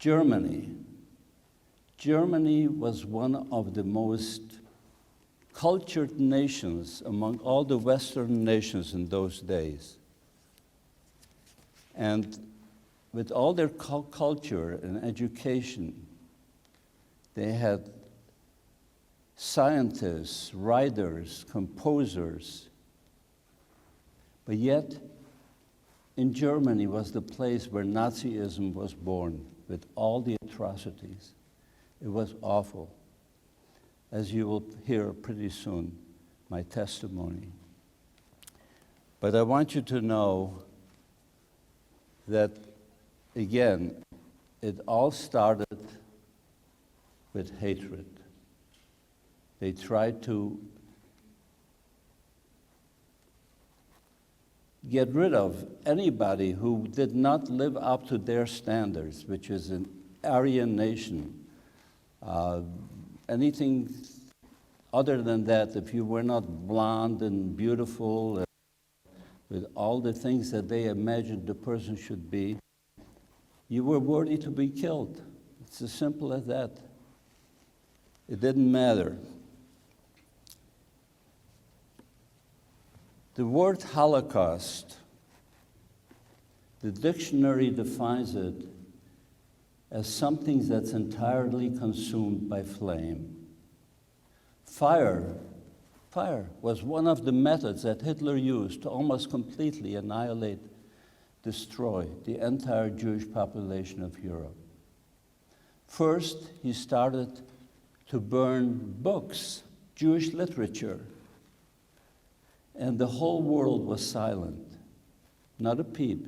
Germany. Germany was one of the most cultured nations among all the Western nations in those days. And with all their culture and education, they had scientists, writers, composers. But yet, in Germany was the place where Nazism was born, with all the atrocities. It was awful. As you will hear pretty soon, my testimony. But I want you to know that, again, it all started with hatred. They tried to get rid of anybody who did not live up to their standards, which is an Aryan nation. Anything other than that, if you were not blonde and beautiful, with all the things that they imagined the person should be, you were worthy to be killed. It's as simple as that. It didn't matter. The word Holocaust, the dictionary defines it as something that's entirely consumed by flame. Fire was one of the methods that Hitler used to almost completely annihilate, destroy the entire Jewish population of Europe. First, he started to burn books, Jewish literature, and the whole world was silent, not a peep.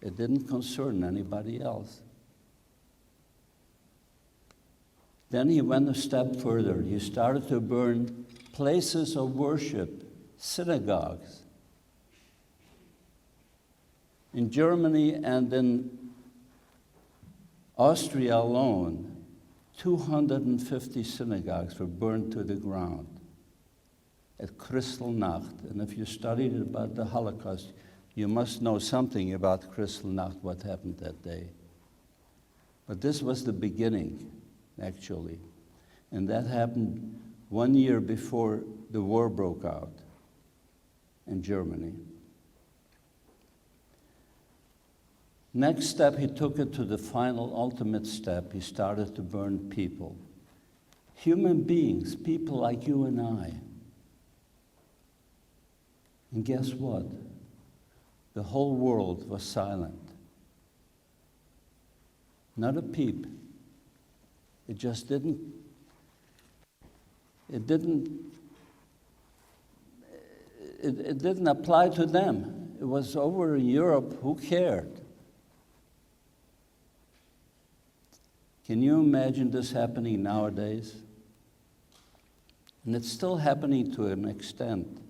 It didn't concern anybody else. Then he went a step further. He started to burn places of worship, synagogues. In Germany and in Austria alone, 250 synagogues were burned to the ground at Kristallnacht. And if you studied about the Holocaust, you must know something about Kristallnacht, what happened that day. But this was the beginning, actually. And that happened 1 year before the war broke out in Germany. Next step, he took it to the final, ultimate step. He started to burn people. Human beings, people like you and I. And guess what? The whole world was silent. Not a peep. It just didn't apply to them. It was over in Europe, who cared? Can you imagine this happening nowadays? And it's still happening to an extent.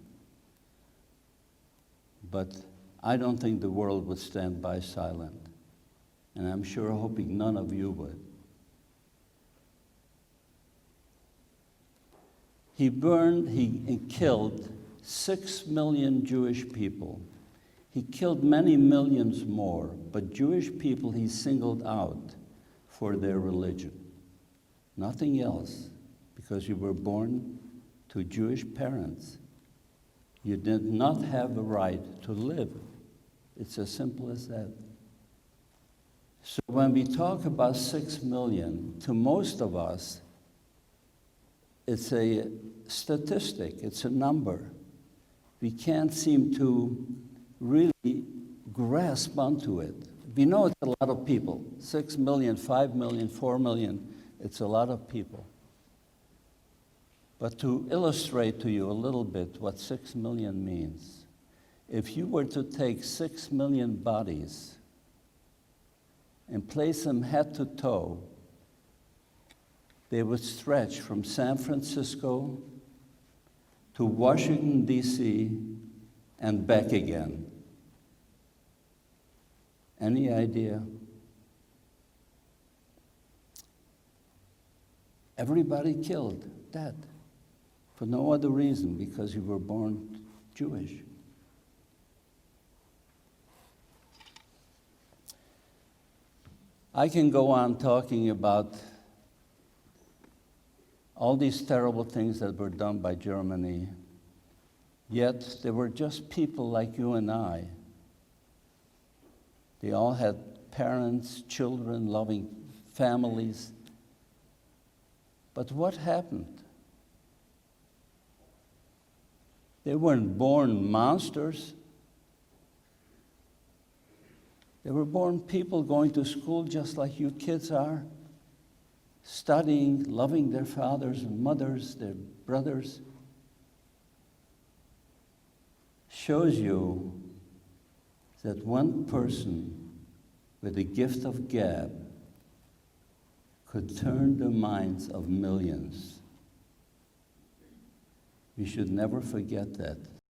But I don't think the world would stand by silent. And I'm sure hoping none of you would. He burned, he killed 6 million Jewish people. He killed many millions more, but Jewish people he singled out for their religion. Nothing else, because you were born to Jewish parents. You did not have a right to live. It's as simple as that. So when we talk about 6 million, to most of us, it's a statistic, it's a number. We can't seem to really grasp onto it. We know it's a lot of people, 6 million, 5 million, 4 million, it's a lot of people. But to illustrate to you a little bit what 6 million means, if you were to take 6 million bodies and place them head to toe, they would stretch from San Francisco to Washington, D.C., and back again. Any idea? Everybody killed, dead, for no other reason, because you were born Jewish. I can go on talking about all these terrible things that were done by Germany, yet they were just people like you and I. They all had parents, children, loving families. But what happened? They weren't born monsters. They were born people going to school just like you kids are, studying, loving their fathers and mothers, their brothers. Shows you that one person with the gift of gab could turn the minds of millions. We should never forget that.